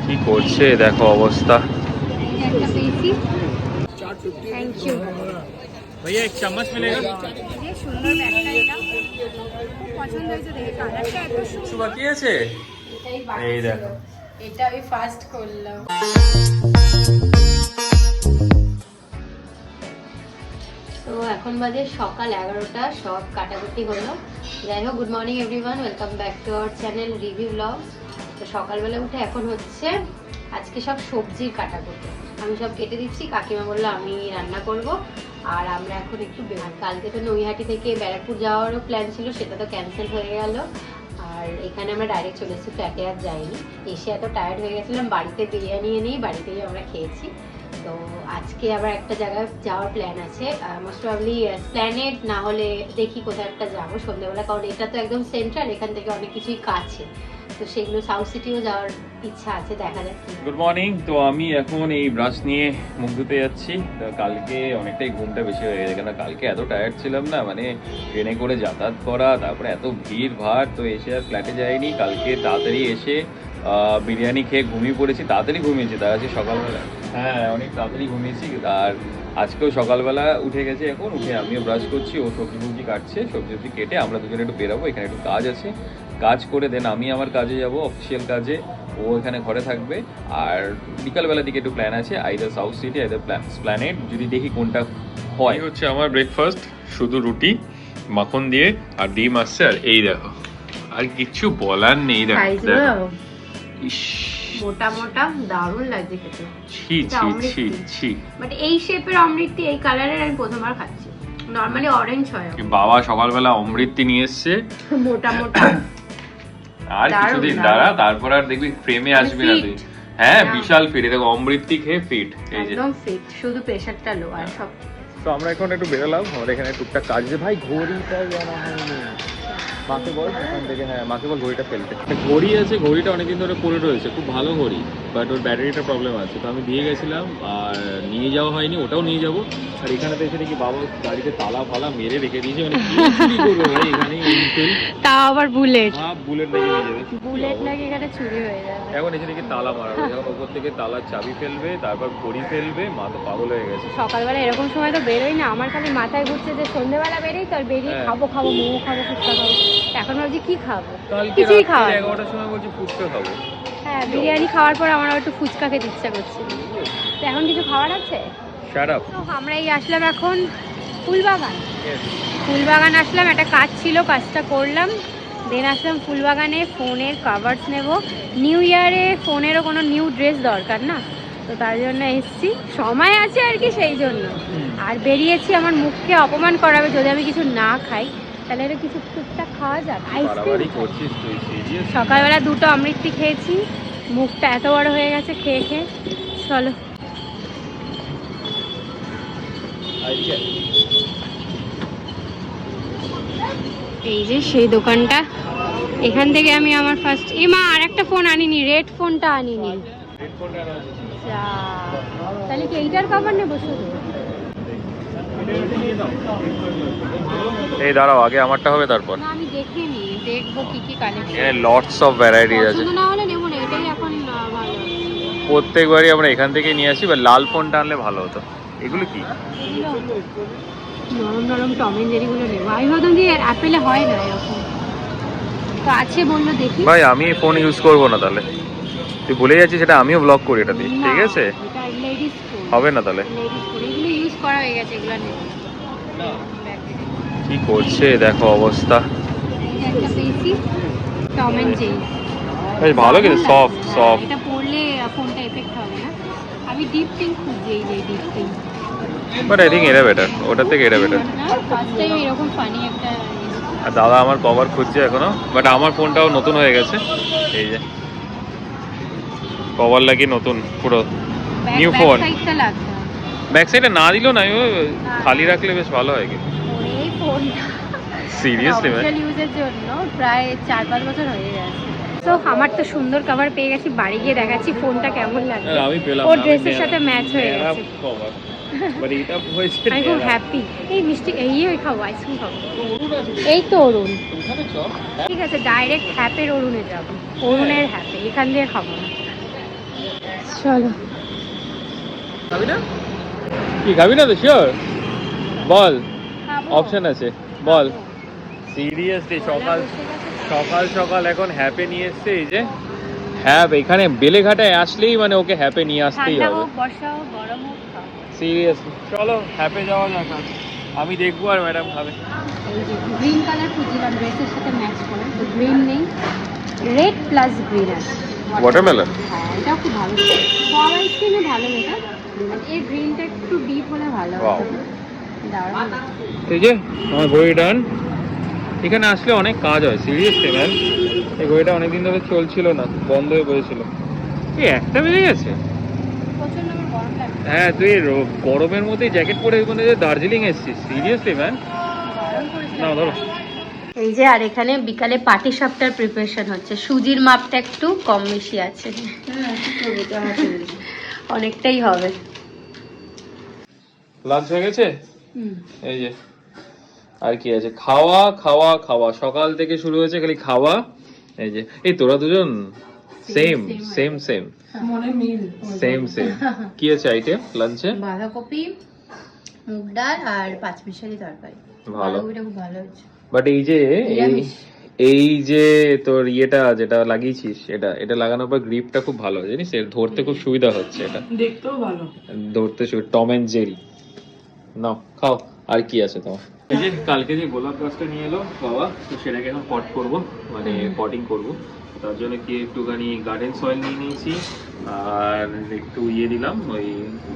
কি করছে দেখো অবস্থা। थैंक यू भैया एक चम्मच मिलेगा। ये সুন্দর ব্যাগটা এটা খুব পছন্দ হয়েছে দেখে কালারটা এত কিছু বাকি আছে? এটাই বাকি এই ছিল দেখো। এটা আমি ফার্স্ট করলাম। তো এখন বাজে সকাল 11টা, সব কাটাকুটি হলো। যাই হোক, good morning everyone, welcome back to our channel review blogs. তো সকালবেলা উঠে এখন হচ্ছে আজকে সব সবজির কাটাকুটি, আমি সব কেটে দিচ্ছি। কাকিমা বললো আমি রান্না করব, আর আমরা এখন একটু কালকে তো নৈহাটি থেকে ব্যারাকপুর যাওয়ারও প্ল্যান ছিল, সেটা তো ক্যান্সেল হয়ে গেল। আর এখানে আমরা ডাইরেক্ট চলে এসেছি, ফ্ল্যাটে আর যাইনি। এসে এত টায়ার্ড হয়ে গেছিলাম, বাড়িতে বিরিয়ানি এনেই বাড়িতেই আমরা খেয়েছি। তো আজকে আবার একটা জায়গায় যাওয়ার প্ল্যান আছে, মোস্ট প্রবাবলি এসপ্ল্যানেড, না হলে দেখি কোথাও একটা যাবো সন্ধ্যেবেলা, কারণ এটা তো একদম সেন্ট্রাল, এখান থেকে অনেক কিছুই কাছে। তো সেগুলো সাউথ সিটিও যাওয়ার ইচ্ছা আছে, দেখা যাক। Good morning. তো আমি এখন এই ব্রাশ নিয়ে মুখ ধুতে যাচ্ছি। তো কালকে অনেকটাই ঘুমটা বেশি হয়ে গেছে, কেন কালকে এত টায়ার্ড ছিলাম না, মানে ট্রেনে করে যাতায়াত করা, তারপরে এত ভিড় ভাড়, তো এসে আর ফ্ল্যাটে যাইনি। কালকে তাড়াতাড়ি এসে বিরিয়ানি খেয়ে ঘুমিয়ে পড়েছি, তাড়াতাড়ি ঘুমিয়েছি, তার আছে সকালবেলা। হ্যাঁ, অনেক তাড়াতাড়ি ঘুমিয়েছি। আর আজকেও সকালবেলা উঠে গেছে, এখন উঠে আমিও ব্রাশ করছি, ও সবজি কাটছে, সবজি কেটে আমরা দুজনে একটু বেরোবো, এখানে একটু কাজ আছে, কাজ করে দেন আমি আমার কাজে যাব, অফিসিয়াল কাজে। ও এখানে ঘরে থাকবে। আর বিকালবেলার দিকে একটু প্ল্যান আছে, either south city either Esplanade, যদি দেখি কোনটা হয়। হচ্ছে আমার ব্রেকফাস্ট, শুধু রুটি মাখন দিয়ে আর ডিম আসছে, আর এই দেখো, আর কিছু বলার নেই। দেখো ইস, মোটা মোটা দারুণ লাগছে খেতে। ছি ছি ছি ছি, বাট এই শেপের অমৃতি, এই কালারের আমি প্রথমবার খাচ্ছি। নরমালি অরেঞ্জ হয়। বাবা সকালবেলা অমৃতি নিয়ে এসছে, মোটা মোটা। আর কিছুদিন দাঁড়া, তারপর আর দেখবি ফ্রেমে আসবে না তুই। হ্যাঁ, বিশাল ফিট, দেখো অমৃতি খেয়ে ফিট, এই যে একদম ফিট, শুধু প্রেসারটা লো আর সব। তো আমরা এখন একটু বেরোলাম, আমাদের এখানে টুকটাক কাজ আছে। ভাই ঘড়িটা জানা হয়নি, মাকে বল এখান থেকে। হ্যাঁ, মাকে বল ঘড়িটা ফেলতে। ঘড়ি আছে, ঘড়িটা অনেকদিন ধরে পড়ে রয়েছে, খুব ভালো ঘড়ি, বাট ওর ব্যাটারিটা প্রবলেম আছে, তো আমি দিয়ে গেছিলাম আর নিয়ে যাওয়া হয়নি, ওটাও নিয়ে যাবো। আর এখানে তো এসে দেখি বাবা গাড়িতে তালা ফালা মেরে রেখে দিয়েছে, মানে কি চুরি করবো ভাই এখানে? তাও আবার বুলেট, বুলেট নাকি নিয়ে যাবে, বুলেট নাকি এখানে চুরি হয়ে যাবে। এখন এসে দেখি তালা মারা, যখন ওপর থেকে তালার চাবি ফেলবে, তারপর ঘড়ি ফেলবে, মা তো পাগল হয়ে গেছে। সকালবেলা এরকম সময় তো বেরোই না, আমার খালি মাথায় ঘুরছে যে সন্ধ্যেবেলা বেরোই তো, বেরিয়ে খাবো মোমো খাবো, ফুচকা খাবো। এখন ভাবছি কি খাবো, কিছুই খাওয়া। 11টার সময় বলছি ফুচকা খাবো। হ্যাঁ, বিরিয়ানি খাওয়ার পর আমার একটু ফুচকা খেতে ইচ্ছা করছে। তো এখন কিছু খাওয়ার আছে। Shut up. তো আমরা এই আসলাম এখন ফুলবাগান আসলাম, একটা কাজ ছিল, কাজটা করলাম, দেন আসলাম ফুলবাগানে ফোনের কভারস নেব। নিউ ইয়ারে ফোনেরও কোনো নিউ ড্রেস দরকার না, তো তার জন্য এসেছি, সময় আছে আর কি, সেই জন্য। আর বেরিয়েছি, আমার মুখকে অপমান করাবে যদি আমি কিছু না খাই, তাহলে এটা কিছু টুকটাক খাওয়া যাক। আইসক্রিম সকালবেলা 2টো অমৃতি খেয়েছি, মুখটা এত বড় হয়ে গেছে খেয়ে খেয়ে। চলো, এই যে সেই দোকানটা, এখান থেকে আমি আমার ফার্স্ট, মা আর একটা ফোন আনিনি, রেড ফোনটা আনিনি। তাহলে কি এইটার কভার নেবো শুধু? এই দাঁড়াও, আগে আমারটা হবে তারপর। না, আমি দেখিনি, দেখবো কি কি কালেকশন। এখানে লটস অফ ভ্যারাইটিজ আছে, পছন্দ না হলে নেবো না, এটাই এখন ভালো। প্রত্যেকবারই আমরা এখান থেকে নিয়ে আসি, বা লাল ফোনটা আনলে ভালো হতো। এগুলো কি? নরম নরম টম এন্ড জেরি গুলো নেবো। আমি ভাবতাম যে অ্যাপেলে হয় না এরকম, তো আছে বললো দেখি। ভাই আমি ফোন ইউজ করবো না, তাহলে তুই ভুলে যাচ্ছিস, সেটা আমিও ব্লগ করি এটা দিয়ে, ঠিক আছে? হবে না তাহলে, এগুলো ইউজ করা হয়ে গেছে, এগুলো নেব। কি করছে দেখো অবস্থা। একটা পেয়েছি টম এন্ড জেরি, বেশ ভালো, কিন্তু সফট। এটা পরলে ফোনটা এফেক্ট হবে না। আমি ডিপ পিঙ্ক খুঁজছি, এই যে deep pink, but I think এটা বেটার, ওটার থেকে এটা বেটার। ফার্স্ট টাইম এরকম ফানি একটা। আর দাদা আমার কভার খুঁজছে এখনো, বাট আমার ফোনটাও নতুন হয়ে গেছে, এই যে কভার লাগিয়ে নতুন পুরো নিউ ফোন। ব্যাক সাইডে না দিলেও না, খালি রাখলে বেশ ভালো হয়। কিন্তু এই ফোনটা সিরিয়াসলি অফিশিয়াল ইউজের জন্য প্রায় 4-5 বছর হয়ে গেছে। তো আমার তো সুন্দর কভার পেয়ে গেছি, বাড়ি গিয়ে দেখাচ্ছি ফোনটা কেমন লাগে। আমি পেলাম, ওর ড্রেসের সাথে ম্যাচ হয়ে গেছে, কভার, বাট এটা হয়েছে। আমি খুব হ্যাপি। এই মিষ্টি এই খাবো, আইসক্রিম খাবো। এই তো অরুণ, ঠিক আছে, ডাইরেক্ট হ্যাপের অরুণে যাবো, অরুণের হ্যাপে, এখান দিয়ে খাবো না। চলো। খাবি না? কি খাবি না তো শিওর? বল, অপশন আছে, বল। সিরিয়াসলি সকাল সকাল সকাল এখন হ্যাপে নিয়ে এসছে এই যে হ্যাপ। এখানে বেলেঘাটায় আসলেই মানে ওকে হ্যাপে নিয়ে আসতেই হবে। বর্ষা হোক গরম হোক সিরিয়াসলি চলো হ্যাপে যাওয়া যাক। আমি দেখবো আর ম্যাডাম খাবে। এই যে গ্রিন কালার খুঁজছিলাম ড্রেসের সাথে ম্যাচ করে, তো গ্রিন নেই, রেড প্লাস গ্রিন আছে। ওয়াটারমেলন। হ্যাঁ এটা খুব ভালো, সব আইসক্রিমে ভালো এটা, এই গ্রিনটা একটু ডিপ হলে ভালো Wow. হবে। দারুণ। এই যে আমার ঘড়ি ডান। এখানে আসলে অনেক কাজ হয় সিরিয়াসলি ম্যাম। এই ঘড়িটা অনেকদিন ধরে চলছিল না, বন্ধ হয়ে পড়েছিল। এই একটা বেজে গেছে। প্রচন্ড আমার গরম লাগে। হ্যাঁ তুই গরমের মধ্যে জ্যাকেট পরে মানে দার্জিলিং এসেছিস সিরিয়াসলি ম্যাম। না ধরো। এই যে আর এখানে বিকালে পাটি সাপটার প্রিপারেশন হচ্ছে। সুজির মাপটা একটু কম বেশি আছে, অনেকটাই হবে। লাঞ্চ হয়ে গেছে। এই যে আর কি আছে, খাওয়া খাওয়া খাওয়া, সকাল থেকে শুরু হয়েছে খালি খাওয়া। এই যে এই তোরা দুজন সেম সেম সেম মনে মিল, সেম সেম। কি আছে আইটেম লাঞ্চে? বাঁধাকপি, মুগ ডাল আর পাঁচমিশালি তরকারি। ভালো, বাঁধাকপিটা খুব ভালো হয়েছে। বাট এই যে এই যে তোর ইয়েটা যেটা লাগিয়েছিস, এটা এটা লাগানোর পর গ্রিপটা খুব ভালো জানিস, এর ধরতে খুব সুবিধা হচ্ছে। এটা দেখতেও ভালো, ধরতে টম এন্ড জেরি। নাও খাও। আর কি আছে তোমার? এই যে কালকে যে গোলাপ গাছটা নিয়ে এলো বাবা, তো সেটাকে এখন পট করব, মানে পটিং করব। তার জন্য কি একটুখানি গার্ডেন সয়েল নিয়ে নিয়েছি, আর একটু ইয়ে দিলাম ওই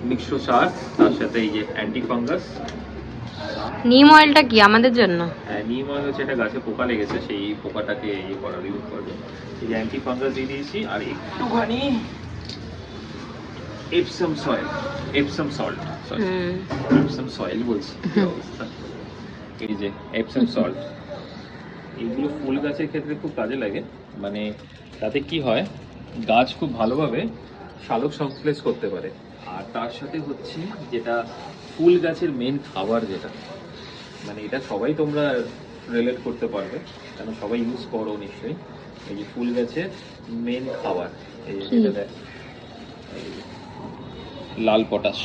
মিক্সড সার, তার সাথে এই যে অ্যান্টি ফাঙ্গাস। নিম অয়েলটা কি আমাদের জন্য? হ্যাঁ নিম অয়েল হচ্ছে, এটা গাছে পোকা লেগেছে, সেই পোকাটাকে ইয়ে করা, রিমুভ করবে। এই যে অ্যান্টি ফাঙ্গাস দিয়ে দিয়েছি, আর একটুখানি Epsom soil, Epsom salt, sorry Epsom soil বলছি, কি অবস্থা। এই যে এপসাম সল্ট, এইগুলো ফুল গাছের ক্ষেত্রে খুব কাজে লাগে। মানে তাতে কি হয়, গাছ খুব ভালোভাবে শালক সংশ্লেষ করতে পারে। আর তার সাথে হচ্ছে যেটা ফুল গাছের মেন খাবার, যেটা মানে এটা সবাই তোমরা রিলেট করতে পারবে, কারণ সবাই ইউজ করো নিশ্চয়ই। এই যে ফুল গাছের মেন খাবার, এই যে যেটা দেয় এই যে লাল পটাশ,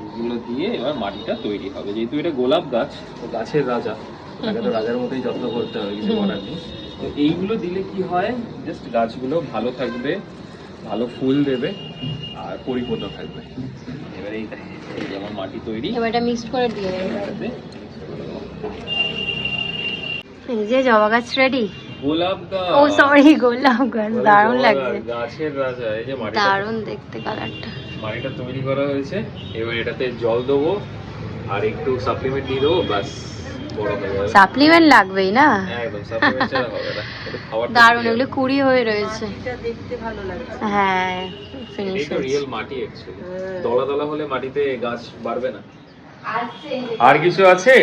এগুলো দিয়ে এবার মাটিটা তৈরি হবে। যেহেতু এটা গোলাপ গাছ, তো গাছের রাজা, তাকে তো রাজার মতোই যত্ন করতে হবে, কিছু করার নেই। তো এইগুলো দিলে কি হয়, জাস্ট গাছগুলো ভালো থাকবে, ভালো ফুল দেবে, আর পরিপূর্ণ থাকবে। এবার এই যে আমার মাটি তৈরি, এবার এটা মিক্সড করে দিয়ে দেবো। এটাতে এই যে জবা গাছ রেডি। গোলাপ গাছ, ও সরি গোলাপ গাছ, দারুণ লাগছে, গাছের রাজা। এই যে মাটিটা, দারুণ দেখতে কালারটা। মাটিটা তৈরি করা হয়েছে, এবার এটাতে জল দেবো আর একটু সাপ্লিমেন্ট দিয়ে দেবো, বাস বড় হয়ে যাবে। সাপ্লিমেন্ট লাগবেই না, একদম সাপ্লিমেন্ট ছাড়া হবে না, এটা খাবার দারুণ। এগুলো কুড়ি হয়ে রয়েছে, এটা দেখতে ভালো লাগছে। হ্যাঁ এই ফিনিশ তো রিয়েল মাটি অ্যাকচুয়ালি। দলা দলা হলে মাটিতে গাছ বাড়বে না। আছে। আর কিছু আছে?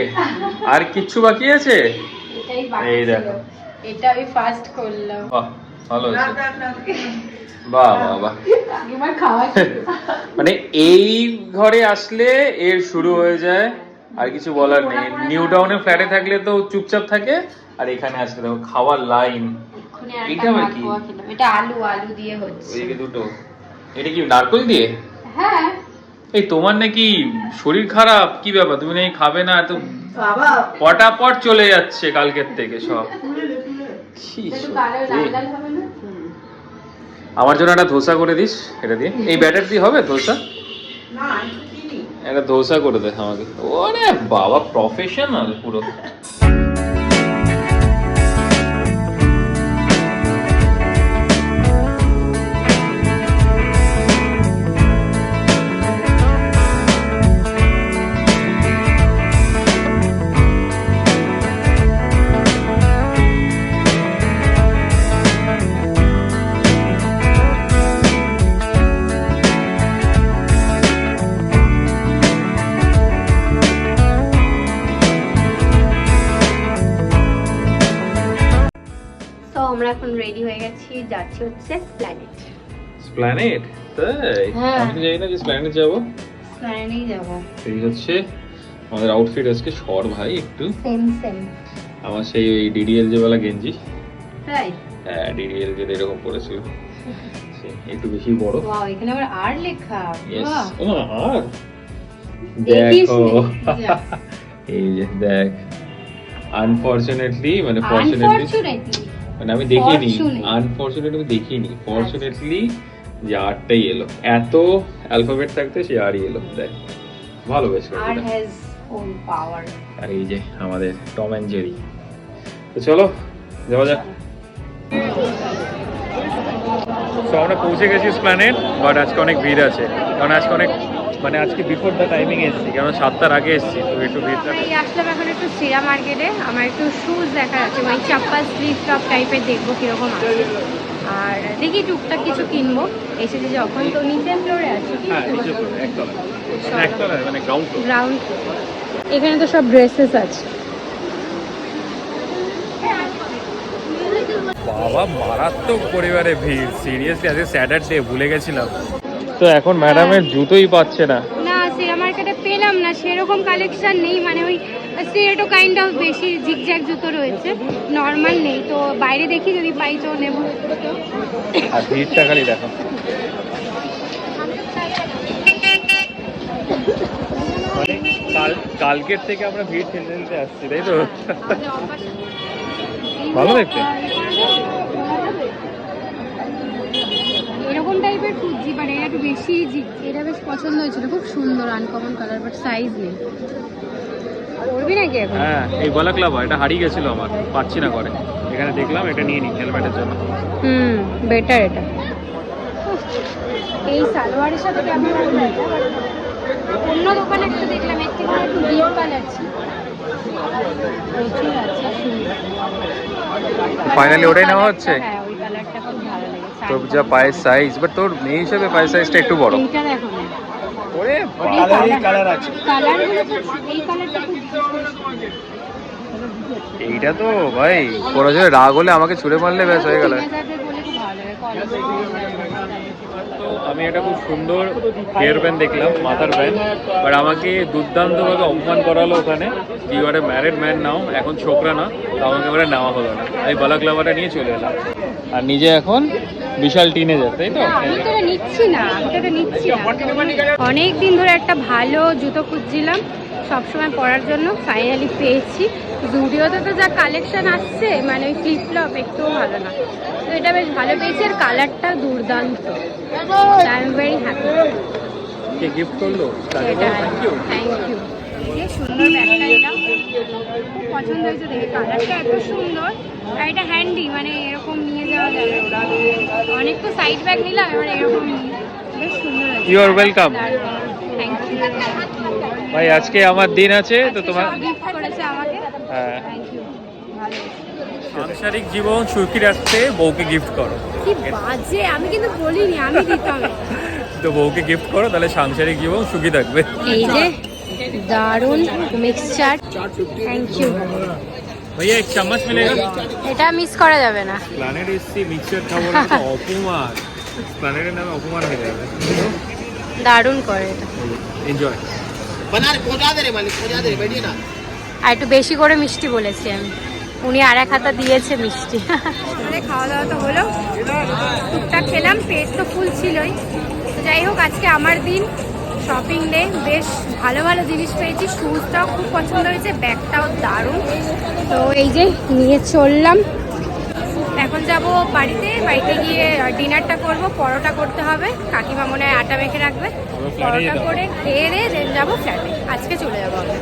আর কিছু বাকি আছে? এটাই বাকি এই ছিল, দেখো, এটা আমি ফার্স্ট করলাম। বাহ ভালো হয়েছে, বাহ বাহ বাহ। একবার খাওয়া মানে এই ঘরে আসলে এর শুরু হয়ে যায়, আর কিছু বলার নেই। নিউ টাউনে ফ্ল্যাটে থাকলে তো চুপচাপ থাকে, আর এখানে আসলে দেখো খাওয়ার লাইন। এক্ষুনি এটা আরেকটা আবার কি? মাখোয়া খেলাম। এটা আলু, আলু দিয়ে হচ্ছে। ওইদিকে দুটো, এটা কি নারকেল দিয়ে? হ্যাঁ এই তোমার নাকি শরীর খারাপ, কি ব্যাপার? তুমি নাকি খাবে না, তো বাবা পটাপট চলে যাচ্ছে কালকের থেকে সব। কি একটু সত্যি। কালার লাল লাল হবে না? আমার জন্য একটা ধোসা করে দিস, এটা দিয়ে, এই ব্যাটার দিয়ে হবে ধোসা? না একটু চিনি। একটা ধোসা করে দে আমাকে। ওরে বাবা, প্রফেশনাল পুরো। তো আমরা এখন রেডি হয়ে গেছি, যাচ্ছি হচ্ছে প্ল্যানেট। স্প্ল্যানেড? তাই? হ্যাঁ। আমি তো জানি না যে স্প্ল্যানেড যাবো। প্ল্যানেটেই যাবো। এই হচ্ছে আমাদের আউটফিট আজকে। সর ভাই একটু, সেম সেম। আমার সেই ওই ডিডিএল যে বেলা গেঞ্জি, তাই হ্যাঁ ডিডিএল যেটা এরকম পড়েছিল একটু বেশি বড়। ওয়াও, এখানে আবার আর লেখা। Yes. বাহ। ও মা আর দেখিস দেখো নি? যা। এই যে দেখ আনফরচুনেটলি মানে ফরচুনেটলি Unfortunately, মানে আমি দেখিনি Fortunate. আনফরচুনেটলি আমি দেখিনি ফরচুনেটলি যে আরটাই এলো এত অ্যালফাবেট থাকতে সে আরই এলো দেখ ভালো বেশ R করে has own power. আর এই যে আমাদের টম অ্যান্ড জেরি তো চলো যাওয়া যাক তো আমরা পৌঁছে গেছি স্প্ল্যানেড বাট আজকে অনেক ভিড় আছে কারণ আজকে অনেক মানে আজকে বিফোর দ্য টাইমিং এসেছি কারণ 7টার আগে এসেছি তো একটু ভিড়টা এই আসলাম এখন একটু সিরা মার্কেটে, আমার একটু শুজ দেখার আছে, ওই চাপ্পাল স্লিভ টপ টাইপের দেখবো কিরকম আছে, আর দেখি টুকটাক কিছু কিনবো এসেছি যখন। তো নিচের ফ্লোরে আছে হ্যাঁ নিচে একতলায় মানে গ্রাউন্ড ফ্লোর গ্রাউন্ড, এখানে তো সব ড্রেসেস আছে। বাবা মারাত্মক পরিবারে ভিড় সিরিয়াসলি আজকে স্যাটারডে ভুলে গেছিলাম তো এখন ম্যাডামের জুতোই পাচ্ছে না না সিরা মার্কেটে পেলাম না, সেরকম কালেকশন নেই, মানে ওই স্ট্রেটো কাইন্ড অফ বেশি জিগজ্যাগ জুতো রয়েছে, নর্মাল নেই। তো বাইরে দেখি যদি পাই তো নেব। আর ভিড়টা খালি দেখো মানে কালকের থেকে আমরা ভিড় ঠেলতে ঠেলতে আসছি তাই তো ভালো দেখতে এরকম টাইপের খুঁজছি, বাট এটা একটু বেশি এটা বেশ পছন্দ হয়েছিল, খুব সুন্দর আনকমন কালার, বাট সাইজ নেই। করবি নাকি এখন? হ্যাঁ এই বালাক্লাভা এটা হারিয়ে গেছিল আমার পাচ্ছি না করে এখানে দেখলাম এটা নিয়ে নি হেলমেটের জন্য বেটার এটা। এই সালোয়ারের সাথে কেমন লাগবে এটা? অন্য দোকানে একটা দেখলাম এর থেকে একটু ডিপ কালার ছিল, প্রচুর আছে সুন্দর। ফাইনালি ওটাই নেওয়া হচ্ছে হ্যাঁ ওই কালারটা খুব ভালো লেগেছে। তোর যা পায়ের সাইজ বাট তোর মেয়ে হিসেবে পায়ের সাইজটা একটু বড় এইটা দেখো না, ওরে কালার আছে কালারগুলো খুব, এই কালারটা খুব এইটা তো ভাই কোনো জন্য রাগ হলে আমাকে ছুড়ে মারলে ব্যাস হয়ে গেল teenagerদের বলে খুব ভালো লাগে, তো আমি একটা খুব সুন্দর হেয়ার ব্যান্ড দেখলাম মাথার ব্যান্ড বাট আমাকে দুর্দান্তভাবে অপমান করালো ওখানে কি আর ম্যারিড ম্যান নাও এখন ছোকরা না তো আমাকে এবারে নেওয়া হলো না আমি বালাক্লাভাটা নিয়ে চলে এলাম আর নিজে এখন বিশাল টিনেজার তাই তো আমি তো এটা নিচ্ছি না, আমি তো এটা নিচ্ছি না। অনেক দিন ধরে একটা ভালো জুতো খুঁজছিলাম সবসময় পরার জন্য, ফাইনালি পেয়েছি। জুডিওতে তো যা কালেকশন আসছে মানে ওই ফ্লিপ ফ্লপ একটুও ভালো না, তো এটা বেশ ভালো পেয়েছি আর কালারটা দুর্দান্ত, I am very happy. K gift করলো সেটা থ্যাংক ইউ থ্যাংক ইউ। যে সুন্দর ব্যাগটা এলাম, খুব পছন্দ হয়েছে দেখে, কালারটা এত সুন্দর আর এটা হ্যান্ডি, মানে এরকম নিয়ে যাওয়া যাবে। অনেক তো সাইড ব্যাগ নিলাম, এবার এরকম বেশ সুন্দর আছে। You are welcome thank you. ভাই আজকে আমার দিন আছে তো তোমার গিফট করেছে আমাকে, হ্যাঁ থ্যাংক ইউ, ভালো। সাংসারিক জীবন সুখী রাখতে বউকে গিফট করো কি বাজে, আমি কিন্তু বলিনি, আমি দিতাম। তো বউকে গিফট করো তাহলে সাংসারিক জীবন সুখী থাকবে এই যে দারুন মিক্সচার, থ্যাংক ইউ। ভাইয়া এক চামচ মিলেগা এটা মিস করা যাবে না। প্ল্যানেট এসছি মিক্সচার খাবো না তো অপমান প্ল্যানেটের নামে অপমান হয়ে যাবে দারুণ করে এটা, এনজয় আর একটু বেশি করে মিষ্টি বলেছি আমি, উনি আর এক হাতা দিয়েছে মিষ্টি। খাওয়া দাওয়া তো হলো, টুকটাক খেলাম, পেট তো ফুল ছিলই। তো যাই হোক আজকে আমার দিন, শপিং ডে, বেশ ভালো ভালো জিনিস পেয়েছি, শুজটাও খুব পছন্দ হয়েছে, ব্যাগটাও দারুণ। তো এই যে নিয়ে চললাম, এখন যাব বাড়িতে, বাড়িতে গিয়ে ডিনারটা করব, পরোটা করতে হবে, কাকিমা মনে হয় আটা মেখে রাখবে, পরোটা করে খেয়ে দিয়ে দেন যাবো ফ্ল্যাটে, আজকে চলে যাবো আমরা।